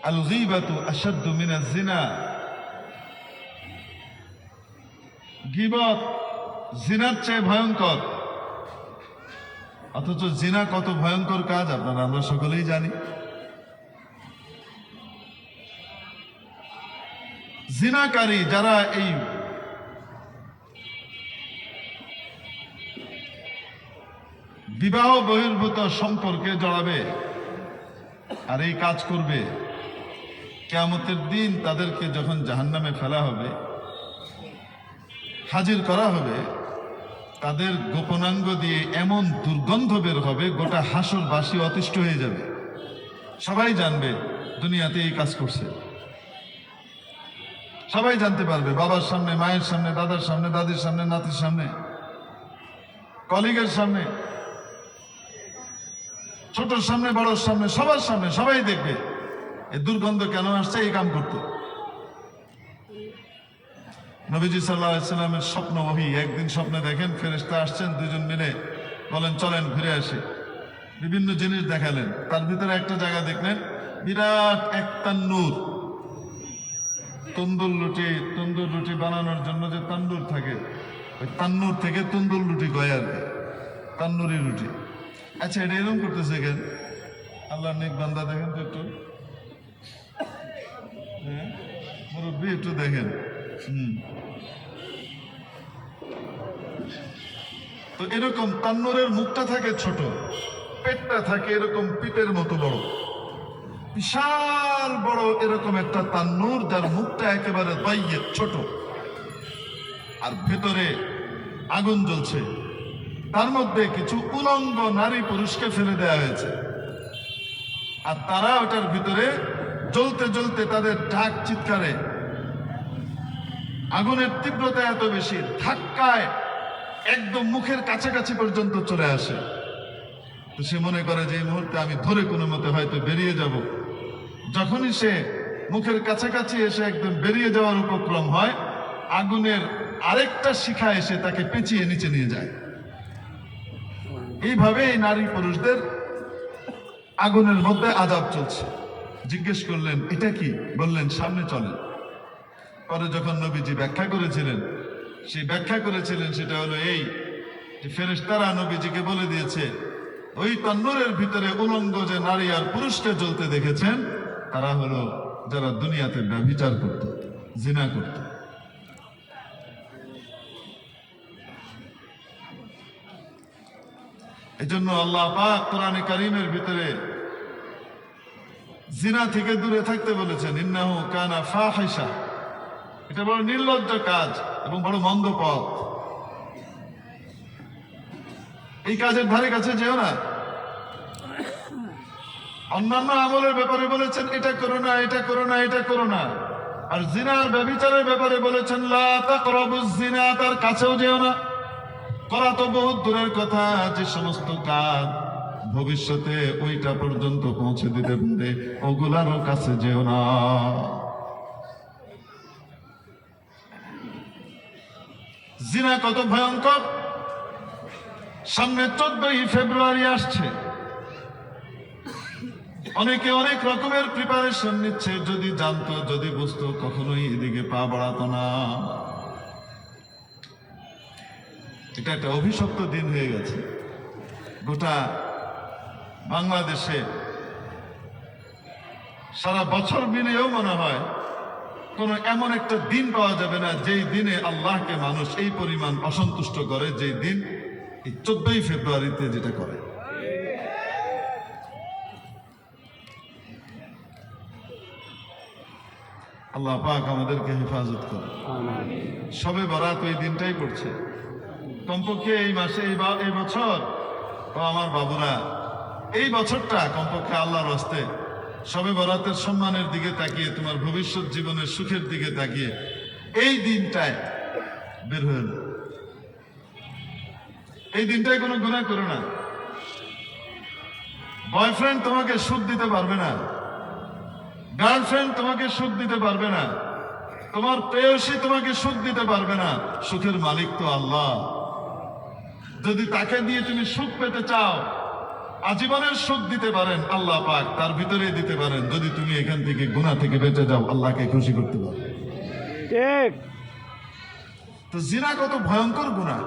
আল গীবাতু আশাদ্দু মিনাজ জিনা, গীবত জিনার চেয়ে ভয়ঙ্কর। অথচ জিনা কত ভয়ঙ্কর কাজ আপনারা আমরা সকলেই জানি। জিনাকারী যারা এই বিবাহ বহির্ভূত সম্পর্কে জড়াবে আর এই কাজ করবে, কিয়ামতের দিন তাদেরকে যখন জাহান্নামে ফেলা হবে, হাজির করা হবে, তাদের গোপনাঙ্গ দিয়ে এমন দুর্গন্ধ বের হবে, গোটা হাসরবাসী অতিষ্ঠ হয়ে যাবে। সবাই জানবে দুনিয়াতে এই কাজ করছে, সবাই জানতে পারবে, বাবার সামনে, মায়ের সামনে, দাদার সামনে, দাদির সামনে, নাতির সামনে, কলিগের সামনে, ছোটর সামনে, বড়র সামনে, সবার সামনে, সবাই দেখবে এই দুর্গন্ধ কেন আসছে, এই কাম করতো। নবীজি সাল্লাল্লাহু আলাইহি সাল্লামের স্বপ্ন ওহী, একদিন স্বপ্নে দেখেন ফেরেশতা আসছেন, দুজন মিলে বলেন চলেন ঘুরে আসি। বিভিন্ন জিনিস দেখালেন, তার ভিতরে একটা জায়গা দেখলেন বিরাট এক তান্নুর, তন্দুর রুটি বানানোর জন্য যে তান্দুর থাকে, ওই তান্নুর থেকে তন্দুর রুটি কয় আর কি, তান্নুরি রুটি। আচ্ছা, এটা এরকম করতেছে কেন? আল্লাহর নেক বান্দা দেখেন তো একটু, হ্যাঁ মুরব্বী একটু দেখেন। তো এরকম তান্নুরের মুখটা থাকে ছোট, পেটটা থাকে এরকম পিপের মতো বড়, বিশাল বড় এরকম একটা তান্নুর, যার মুখটা একেবারে দাইয়ের ছোট, আর ভেতরে আগুন জ্বলছে। তার মধ্যে কিছু উলঙ্গ নারী পুরুষকে ফেলে দেওয়া হয়েছে, আর তারা ওটার ভিতরে জ্বলতে জ্বলতে তাদের ডাক চিৎকারে, আগুনের তীব্রতা এত বেশি, ধাক্কায় একদম মুখের কাছাকাছি পর্যন্ত চলে আসে। তো সে মনে করে যে এই মুহূর্তে আমি ধরে কোনো মতে হয়তো বেরিয়ে যাব। যখনই সে মুখের কাছাকাছি এসে একদম বেরিয়ে যাওয়ার উপক্রম হয়, আগুনের আরেকটা শিখা এসে তাকে পেঁচিয়ে নিচে নিয়ে যায়। এইভাবে এই নারী পুরুষদের আগুনের মধ্যে আযাব চলছে। জিজ্ঞেস করলেন এটা কি? বললেন সামনে চলেন। পরে যখন নবীজি ব্যাখ্যা করেছিলেন, সেই ব্যাখ্যা করেছিলেন সেটা হলো এই যে ফেরেশতারা নবীজিকে বলে দিয়েছে ওই তান্নুরের ভিতরে উলঙ্গ যে নারী আর পুরুষকে জ্বলতে দেখেছেন, তারা হলো যারা দুনিয়াতে ব্যভিচার করত, জিনা করত। এজন্য আল্লাহ পাক কোরআনে কারীমের ভিতরে জিনা থেকে দূরে থাকতে বলেছেন, ইন্নাহু কানা ফাহিশা, এটা বড় নির্লজ্জ কাজ এবং বড় মন্দ পথ। এই কাজের ধারে কাছে যেও না। অন্যান্য আমলের ব্যাপারে বলেছেন এটা করো না, এটা করো না, এটা করো না। আর জিনার ব্যভিচারের ব্যাপারে বলেছেন লা তাকরাবুজ জিনা, তার কাছেও যেও না। করা তো বহুত দূরের কথা, যে সমস্ত কাজ ভবিষ্যতে ওইটা পর্যন্ত পৌঁছে দিতে পারে, ওগুলারও কাছে যেও না। জিনা কত ভয়ঙ্কর! সামনে 14ই ফেব্রুয়ারি আসছে, অনেকে অনেক রকমের প্রিপারেশন নিচ্ছে। যদি জানতো, যদি বুঝতো, কখনোই এদিকে পা বাড়াতো না। এটা একটা অভিশপ্ত দিন হয়ে গেছে। গোটা বাংলাদেশে সারা বছর মিলেও মনে হয় কোন এমন একটা দিন পাওয়া যাবে না যেই দিনে আল্লাহকে মানুষ এই পরিমাণ অসন্তুষ্ট করে, যেই দিন এই 14ই ফেব্রুয়ারিতে যেটা করে। আল্লাহ পাক আমাদেরকে হেফাজত করে। শবে বরাত ওই দিনটাই পড়ছে। কমপক্ষে এই মাসে, এই বছর, ও আমার বাবুরা, এই বছরটা কমপক্ষে আল্লাহর হস্তে শবে বরাতের সম্মানের দিকে তাকিয়ে, তোমার ভবিষ্যৎ জীবনের সুখের দিকে তাকিয়ে এই দিনটায় বের হয়ে এলো। এই দিনটায় কোনো গুনাহ করো না। বয়ফ্রেন্ড তোমাকে সুখ দিতে পারবে না, গার্লফ্রেন্ড তোমাকে সুখ দিতে পারবে না, তোমার প্রেয়সী তোমাকে সুখ দিতে পারবে না। সুখের মালিক তো আল্লাহ। যদি তাকে দিয়ে তুমি সুখ পেতে চাও, আজীবনের সুখ দিতে পারেন আল্লাহ পাক, তার ভিতরেই দিতে পারেন যদি তুমি এখান থেকে গুনাহ থেকে বেঁচে যাও, আল্লাহকে খুশি করতে পারো। ঠিক। তো জিনা কত ভয়ঙ্কর গুনাহ।